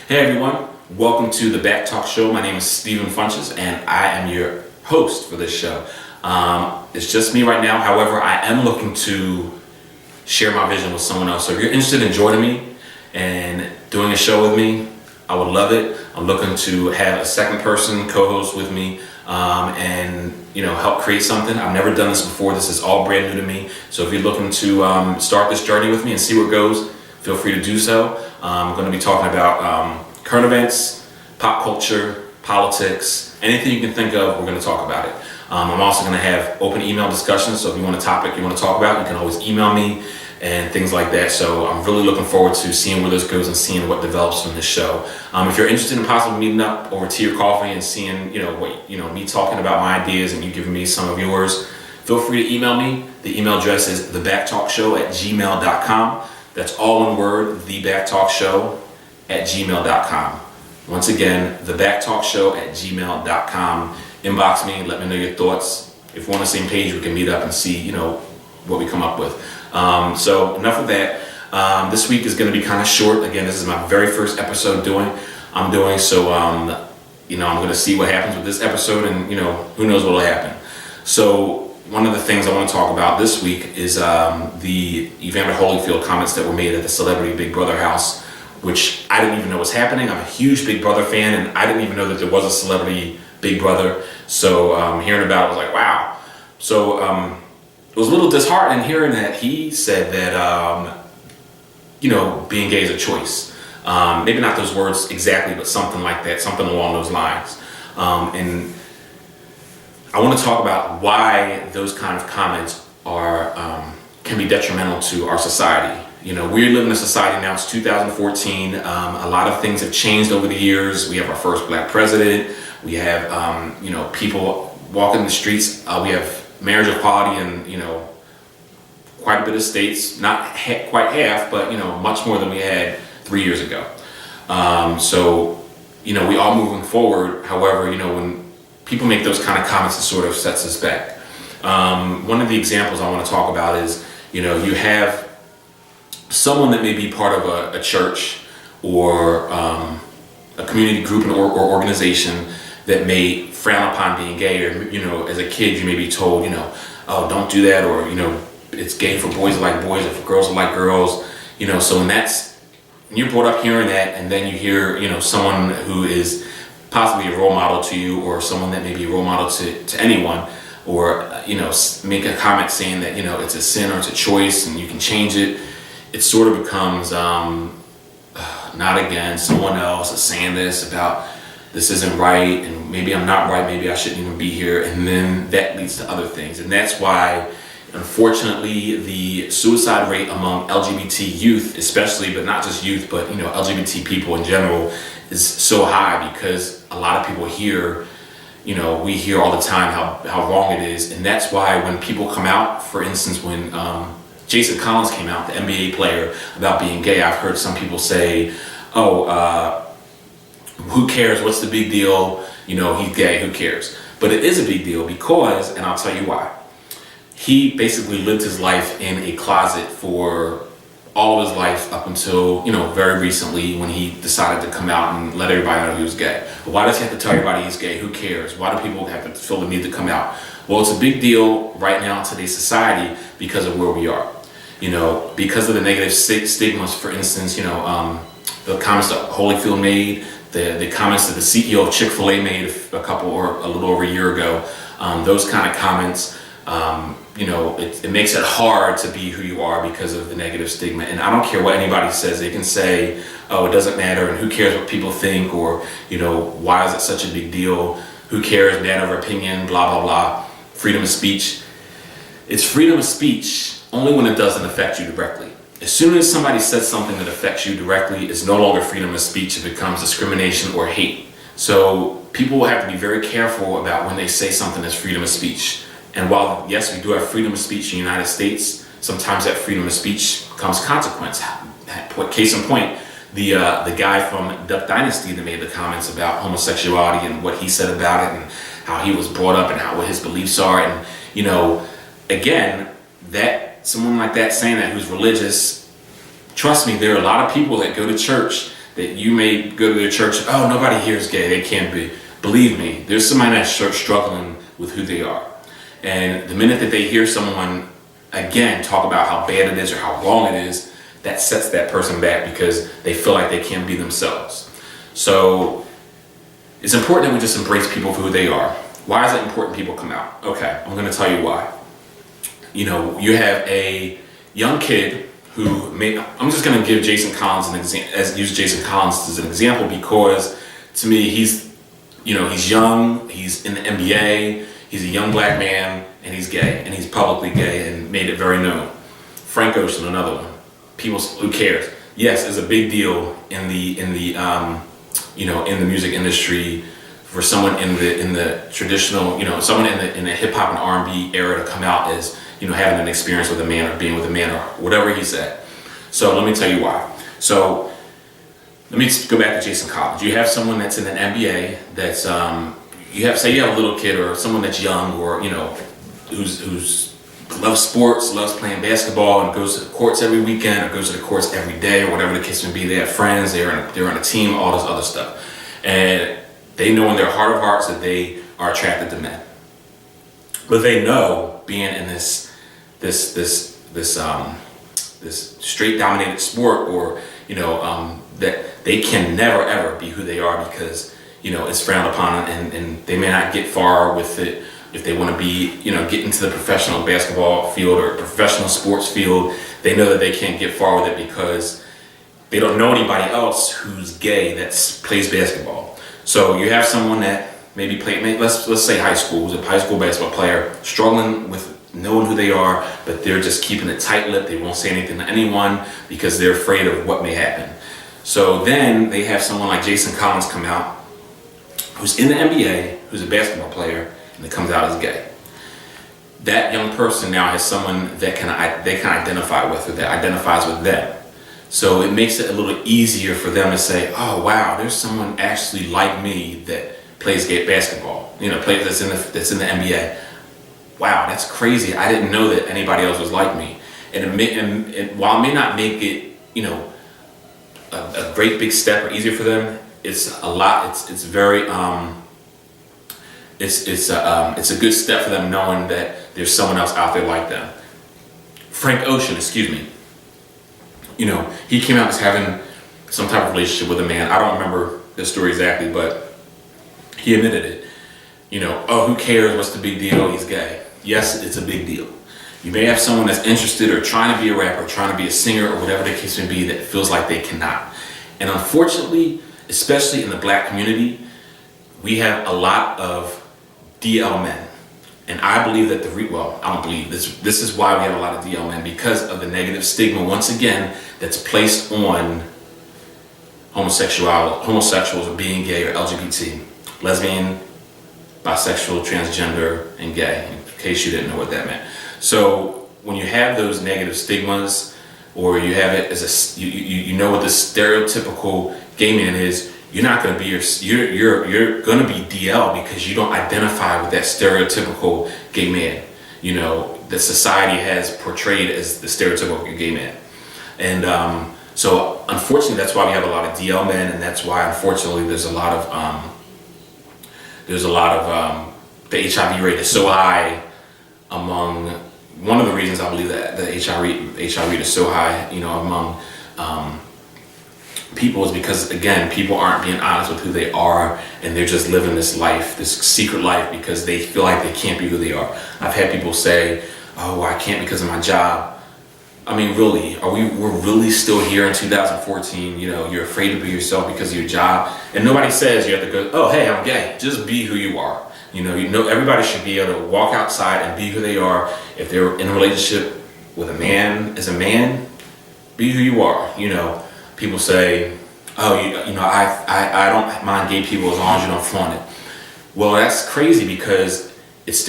Hey everyone, welcome to the Backtalk show. My name is Stephen Funches and I am your host for this show. It's just me right now. However, I am looking to share my vision with someone else. So if you're interested in joining me and doing a show with me, I would love it. I'm looking to have a second person co-host with me and help create something. I've never done this before. This is all brand new to me. So if you're looking to start this journey with me and see where it goes, feel free to do so. I'm going to be talking about current events, pop culture, politics, anything you can think of, we're going to talk about it. I'm also going to have open email discussions, so if you want a topic you want to talk about, you can always email me and things like that. So I'm really looking forward to seeing where this goes and seeing what develops from this show. If you're interested in possibly meeting up over tea or coffee and seeing, me talking about my ideas and you giving me some of yours, feel free to email me. The email address is thebacktalkshow@gmail.com. That's all one word, thebacktalkshow@gmail.com. Once again, thebacktalkshow@gmail.com. Inbox me, let me know your thoughts. If we're on the same page, we can meet up and see, what we come up with. So enough of that. This week is going to be kind of short. Again, this is my very first episode I'm doing. So, I'm going to see what happens with this episode and, who knows what will happen. So one of the things I want to talk about this week is the Evander Holyfield comments that were made at the Celebrity Big Brother house, which I didn't even know was happening. I'm a huge Big Brother fan, and I didn't even know that there was a Celebrity Big Brother. So hearing about it, I was like, wow. So it was a little disheartening hearing that he said that, being gay is a choice. Maybe not those words exactly, but something like that, something along those lines. And I want to talk about why those kind of comments can be detrimental to our society. We live in a society now, it's 2014. A lot of things have changed over the years. We have our first black president. We have, people walking the streets. We have marriage equality in, quite a bit of states. Not quite half, but, much more than we had 3 years ago. So, we are moving forward. However, when people make those kind of comments, it sort of sets us back. One of the examples I want to talk about is, you have someone that may be part of a church or a community group or organization that may frown upon being gay, or as a kid you may be told, oh, don't do that, or it's gay for boys to like boys or for girls to like girls, so when you're brought up hearing that, and then you hear someone who is possibly a role model to you, or someone that may be a role model to anyone, or make a comment saying that it's a sin or it's a choice and you can change it. It sort of becomes not again, someone else is saying this about this isn't right, and maybe I'm not right, maybe I shouldn't even be here, and then that leads to other things. And that's why, unfortunately, the suicide rate among LGBT youth, especially, but not just youth, but LGBT people in general, is so high, because a lot of people hear, we hear all the time how wrong it is. And that's why when people come out, for instance, when Jason Collins came out, the NBA player, about being gay, I've heard some people say, who cares? What's the big deal? He's gay, who cares? But it is a big deal because, and I'll tell you why. He basically lived his life in a closet for all of his life up until, very recently, when he decided to come out and let everybody know he was gay. But why does he have to tell everybody he's gay? Who cares? Why do people have to feel the need to come out? Well, it's a big deal right now in today's society because of where we are. Because of the negative stigmas, for instance, the comments that Holyfield made, the comments that the CEO of Chick-fil-A made a little over a year ago, those kind of comments, it makes it hard to be who you are because of the negative stigma. And I don't care what anybody says. They can say, oh, it doesn't matter, and who cares what people think, or, why is it such a big deal? Who cares? Matter of opinion, blah, blah, blah. Freedom of speech. It's freedom of speech only when it doesn't affect you directly. As soon as somebody says something that affects you directly, it's no longer freedom of speech. It becomes discrimination or hate. So people will have to be very careful about when they say something that's freedom of speech. And while, yes, we do have freedom of speech in the United States, sometimes that freedom of speech comes consequence. Case in point, the guy from Duck Dynasty that made the comments about homosexuality and what he said about it and how he was brought up and what his beliefs are. And, again, someone like that saying that who's religious, trust me, there are a lot of people that go to church that you may go to their church, oh, nobody here is gay, they can't be. Believe me, there's somebody that's struggling with who they are. And the minute that they hear someone, again, talk about how bad it is or how wrong it is, that sets that person back because they feel like they can't be themselves. So it's important that we just embrace people for who they are. Why is it important people come out? Okay, I'm going to tell you why. You know, you have a young kid who I'm just going to give Jason Collins use Jason Collins as an example because to me he's young, he's in the NBA, he's a young black man, and he's gay, and he's publicly gay and made it very known. Frank Ocean, another one. People, who cares? Yes, it's a big deal in the music industry for someone in the traditional, someone in the hip hop and R&B era to come out as, having an experience with a man or being with a man or whatever he said. So let me tell you why. So let me go back to Jason Collins. You have someone that's in an NBA that's, you have a little kid or someone that's young or, who's loves sports, loves playing basketball and goes to the courts every weekend or goes to the courts every day or whatever the case may be. They have friends, they're on a team, all this other stuff. And they know in their heart of hearts that they are attracted to men. But they know being in this straight dominated sport or, that they can never ever be who they are because, it's frowned upon and they may not get far with it. If they want to be, get into the professional basketball field or professional sports field, they know that they can't get far with it because they don't know anybody else who's gay that plays basketball. So you have someone that maybe let's say high school, who's a high school basketball player, struggling with knowing who they are, but they're just keeping it tight-lipped. They won't say anything to anyone because they're afraid of what may happen. So then they have someone like Jason Collins come out, who's in the NBA, who's a basketball player, and it comes out as gay. That young person now has someone that they can identify with or that identifies with them. So it makes it a little easier for them to say, oh wow, there's someone actually like me that plays gay basketball, that's in the NBA. Wow, that's crazy. I didn't know that anybody else was like me. And while it may not make it, a great big step or easier for them, it's a lot. It's very it's a good step for them knowing that there's someone else out there like them. Frank Ocean, excuse me. He came out as having some type of relationship with a man. I don't remember the story exactly, but he admitted it. Oh, who cares? What's the big deal? He's gay. Yes, it's a big deal. You may have someone that's interested or trying to be a rapper, trying to be a singer, or whatever the case may be, that feels like they cannot. And unfortunately, especially in the black community, we have a lot of DL men. And I believe that I don't believe this. This is why we have a lot of DL men, because of the negative stigma, once again, that's placed on homosexuals or being gay or LGBT, lesbian, bisexual, transgender, and gay, in case you didn't know what that meant. So when you have those negative stigmas, or you have it as you know what the stereotypical gay man is, you're not going to be you're going to be DL because you don't identify with that stereotypical gay man, that society has portrayed as the stereotypical gay man. And so unfortunately, that's why we have a lot of DL men, and that's why unfortunately there's a lot of the HIV rate is so high among. One of the reasons I believe that the HIV rate is so high, among people is because, again, people aren't being honest with who they are, and they're just living this life, this secret life, because they feel like they can't be who they are. I've had people say, oh, I can't because of my job. I mean, really, we're really still here in 2014, you're afraid to be yourself because of your job, and nobody says you have to go, oh, hey, I'm gay. Just be who you are. Everybody should be able to walk outside and be who they are. If they're in a relationship with a man, as a man, be who you are. People say, oh, I don't mind gay people as long as you don't flaunt it. Well, that's crazy because it's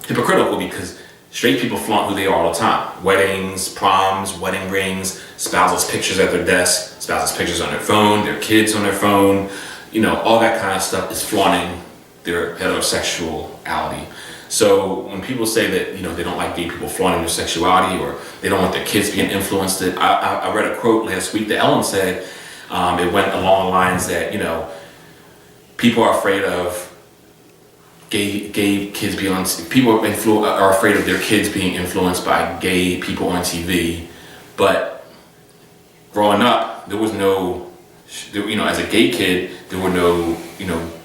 hypocritical, because straight people flaunt who they are all the time. Weddings, proms, wedding rings, spouses' pictures at their desk, spouses' pictures on their phone, their kids on their phone. All that kind of stuff is flaunting their heterosexuality. So when people say that, they don't like gay people flaunting their sexuality, or they don't want their kids being influenced, I read a quote last week that Ellen said, it went along the lines that, people are afraid of gay kids being on, are afraid of their kids being influenced by gay people on TV. But growing up, there was no, as a gay kid, there were no,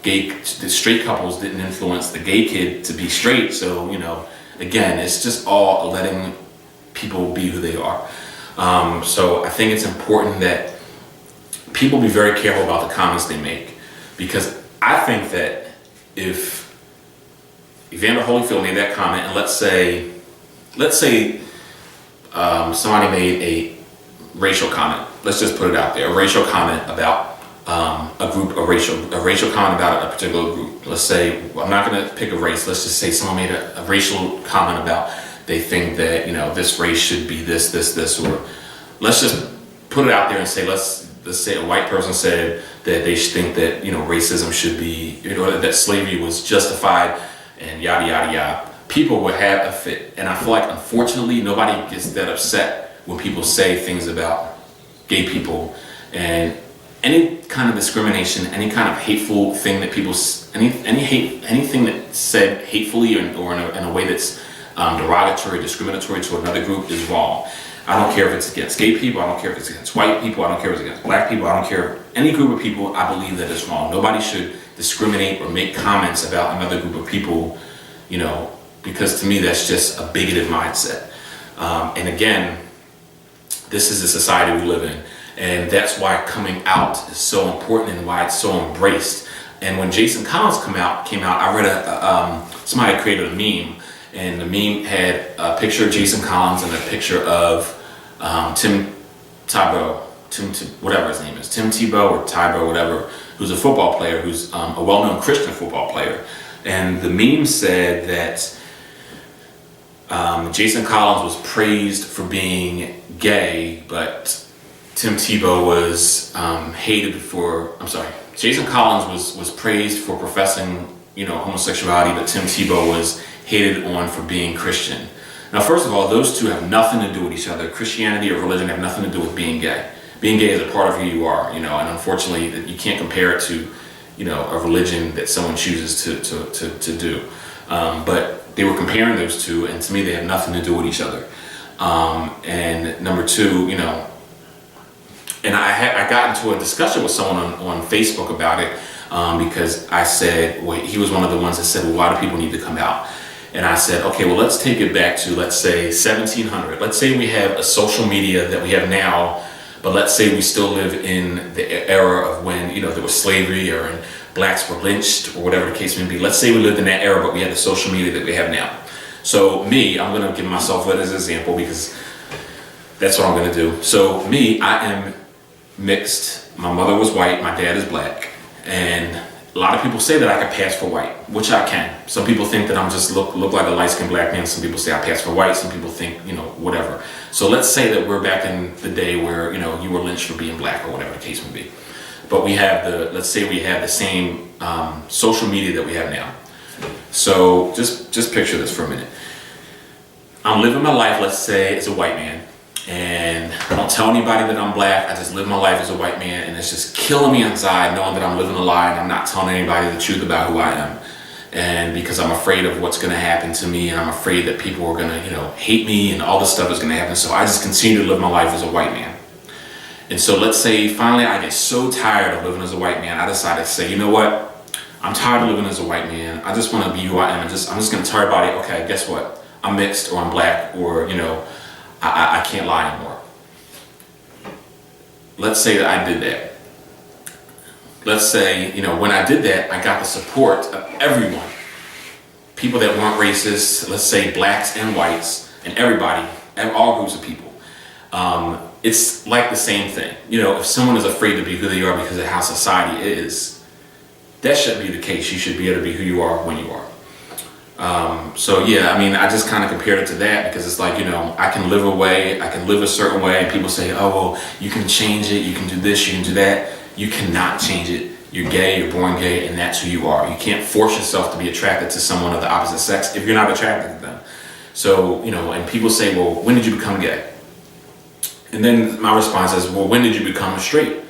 the straight couples didn't influence the gay kid to be straight. So, again, it's just all letting people be who they are. So I think it's important that people be very careful about the comments they make, because I think that if Evander Holyfield made that comment, and let's say somebody made a racial comment. Let's just put it out there: a racial comment about a racial comment about a particular group. Let's say, I'm not going to pick a race. Let's just say someone made a racial comment about, they think that this race should be this, or let's just put it out there and say, let's say a white person said that they think that racism should be, that slavery was justified, and yada yada yada. People would have a fit, and I feel like unfortunately nobody gets that upset when people say things about gay people, and any kind of discrimination, any kind of hateful thing that people, anything that's said hatefully or in a way that's derogatory, discriminatory to another group is wrong. I don't care if it's against gay people, I don't care if it's against white people, I don't care if it's against black people, I don't care. Any group of people, I believe that it's wrong. Nobody should discriminate or make comments about another group of people, because to me that's just a bigoted mindset. And again, this is the society we live in, and that's why coming out is so important and why it's so embraced. And when Jason Collins came out, I read somebody created a meme, and the meme had a picture of Jason Collins and a picture of Tim Tebow, whatever his name is, Tim Tebow or Tebow, whatever, who's a football player, who's a well-known Christian football player. And the meme said that Jason Collins was praised for being gay, but Tim Tebow was hated for, Jason Collins was praised for professing, homosexuality, but Tim Tebow was hated on for being Christian. Now, first of all, those two have nothing to do with each other. Christianity or religion have nothing to do with being gay. Being gay is a part of who you are, and unfortunately, you can't compare it to, a religion that someone chooses to do. But they were comparing those two, and to me, they have nothing to do with each other. And number two, and I got into a discussion with someone on Facebook about it, because I said, well, he was one of the ones that said, well, why do people need to come out? And I said, okay, well, let's take it back to, let's say, 1700. Let's say we have a social media that we have now, but let's say we still live in the era of when, there was slavery or when blacks were lynched or whatever the case may be. Let's say we lived in that era, but we had the social media that we have now. So me, I'm going to give myself that as an example because that's what I'm going to do. So me, I am mixed. My mother was white, my dad is black, and a lot of people say that I can pass for white, which I can. Some people think that I'm just look like a light-skinned black man. Some people say I pass for white. Some people think, whatever. So let's say that we're back in the day where, you were lynched for being black or whatever the case may be. But let's say we have the same social media that we have now. So just picture this for a minute. I'm living my life, let's say, as a white man. And I don't tell anybody that I'm black. I just live my life as a white man, and it's just killing me inside knowing that I'm living a lie and I'm not telling anybody the truth about who I am. And because I'm afraid of what's going to happen to me, and I'm afraid that people are going to, hate me, and all this stuff is going to happen. So I just continue to live my life as a white man. And so let's say finally I get so tired of living as a white man, I decide to say, you know what? I'm tired of living as a white man. I just want to be who I am. I'm just going to tell everybody, okay, guess what? I'm mixed, or I'm black, or, I can't lie anymore. Let's say that I did that. Let's say, when I did that, I got the support of everyone. People that weren't racist, let's say blacks and whites, and everybody, and all groups of people. It's like the same thing. If someone is afraid to be who they are because of how society is, that shouldn't be the case. You should be able to be who you are when you are. So yeah, I just kind of compared it to that because it's like, I can live a certain way, and people say, oh, well, you can change it, you can do this, you can do that. You cannot change it. You're gay, you're born gay, and that's who you are. You can't force yourself to be attracted to someone of the opposite sex if you're not attracted to them. So, and people say, well, when did you become gay? And then my response is, well, when did you become straight?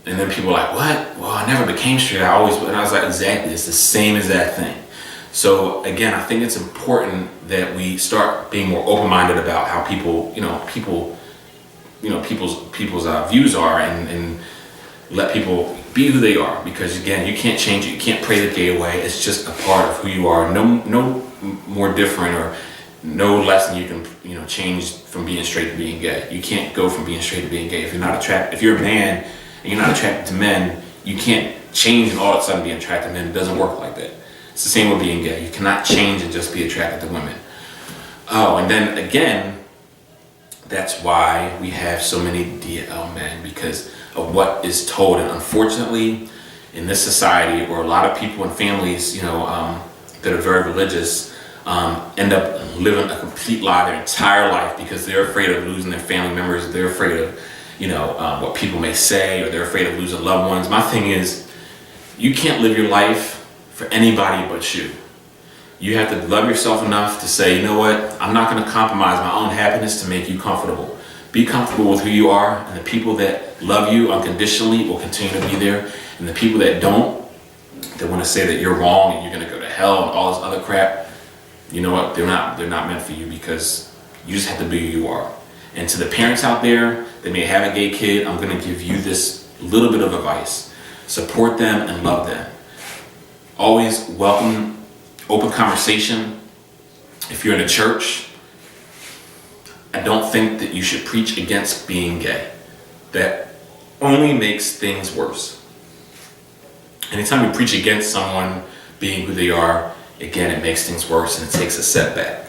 And then people are like, what? Well, I never became straight. And I was like, exactly, it's the same exact thing. So again, I think it's important that we start being more open-minded about how people's views are, and let people be who they are. Because again, you can't change it. You can't pray the gay away. It's just a part of who you are. No more different or no less than you can change from being straight to being gay. You can't go from being straight to being gay. If you're a man and you're not attracted to men, you can't change and all of a sudden be attracted to men. It doesn't work like that. It's the same with being gay. You cannot change and just be attracted to women. Oh, and then again, that's why we have so many DL men, because of what is told. And unfortunately, in this society, or a lot of people and families, that are very religious, end up living a complete lie their entire life because they're afraid of losing their family members. They're afraid of, what people may say, or they're afraid of losing loved ones. My thing is, you can't live your life for anybody but you. You have to love yourself enough to say, you know what, I'm not going to compromise my own happiness to make you comfortable. Be comfortable with who you are, and the people that love you unconditionally will continue to be there. And the people that don't, that want to say that you're wrong and you're going to go to hell and all this other crap, you know what, they're not meant for you, because you just have to be who you are. And to the parents out there that may have a gay kid, I'm going to give you this little bit of advice. Support them and love them. Always welcome open conversation. If you're in a church, I don't think that you should preach against being gay. That only makes things worse. Anytime you preach against someone being who they are, again, it makes things worse and it takes a setback.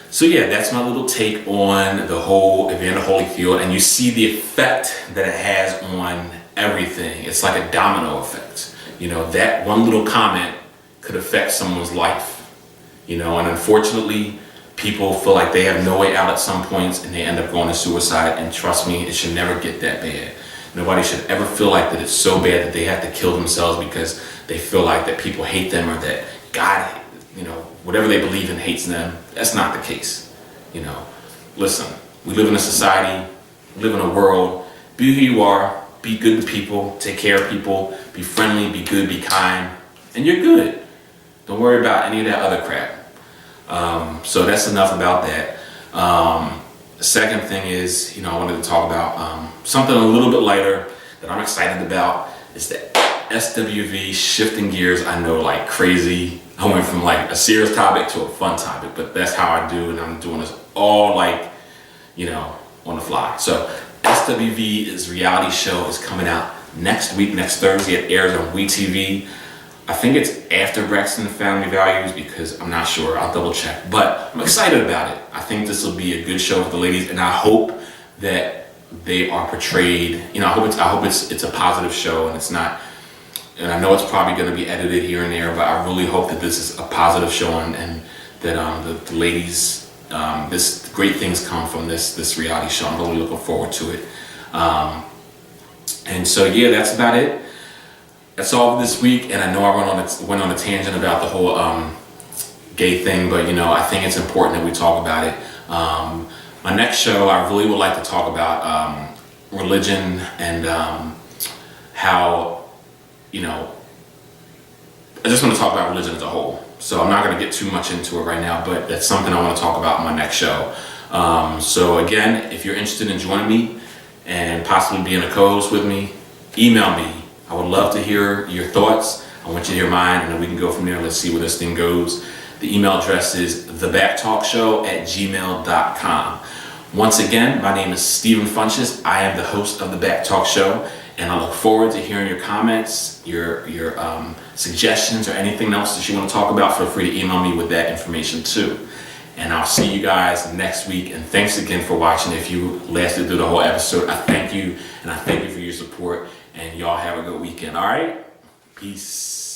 So yeah, that's my little take on the whole Evander Holyfield, and you see the effect that it has on everything. It's like a domino effect. That one little comment could affect someone's life, and unfortunately, people feel like they have no way out at some points and they end up going to suicide. And trust me, it should never get that bad. Nobody should ever feel like that it's so bad that they have to kill themselves because they feel like that people hate them, or that God, whatever they believe in hates them. That's not the case. Listen, we live in a society, live in a world. Be who you are, be good to people, take care of people, be friendly, be good, be kind, and you're good. Don't worry about any of that other crap. So that's enough about that. The second thing is, I wanted to talk about something a little bit lighter that I'm excited about. Is that SWV shifting gears. I know, like crazy. I went from like a serious topic to a fun topic, but that's how I do, and I'm doing this all like, on the fly. So SWV's reality show is coming out next week, next Thursday. It airs on WeTV. I think it's after Braxton Family Values, because I'm not sure. I'll double check. But I'm excited about it. I think this will be a good show for the ladies, and I hope that they are portrayed. I hope it's a positive show, and it's not. And I know it's probably going to be edited here and there, but I really hope that this is a positive show, and that the ladies, this great things come from this reality show. I'm really looking forward to it. And so yeah, that's about it. That's all this week, and I know I went on a tangent about the whole gay thing, but I think it's important that we talk about it. My next show, I really would like to talk about religion and how, I just want to talk about religion as a whole. So I'm not going to get too much into it right now, but that's something I want to talk about in my next show. So again, if you're interested in joining me and possibly being a co-host with me, email me. I would love to hear your thoughts. I want you to hear mine, and then we can go from there. Let's see where this thing goes. The email address is thebacktalkshow@gmail.com. Once again, my name is Stephen Funches. I am the host of the Backtalk Show, and I look forward to hearing your comments, your suggestions, or anything else that you want to talk about. Feel free to email me with that information too. And I'll see you guys next week. And thanks again for watching. If you lasted through the whole episode, I thank you, and I thank you for your support. And y'all have a good weekend. All right? Peace.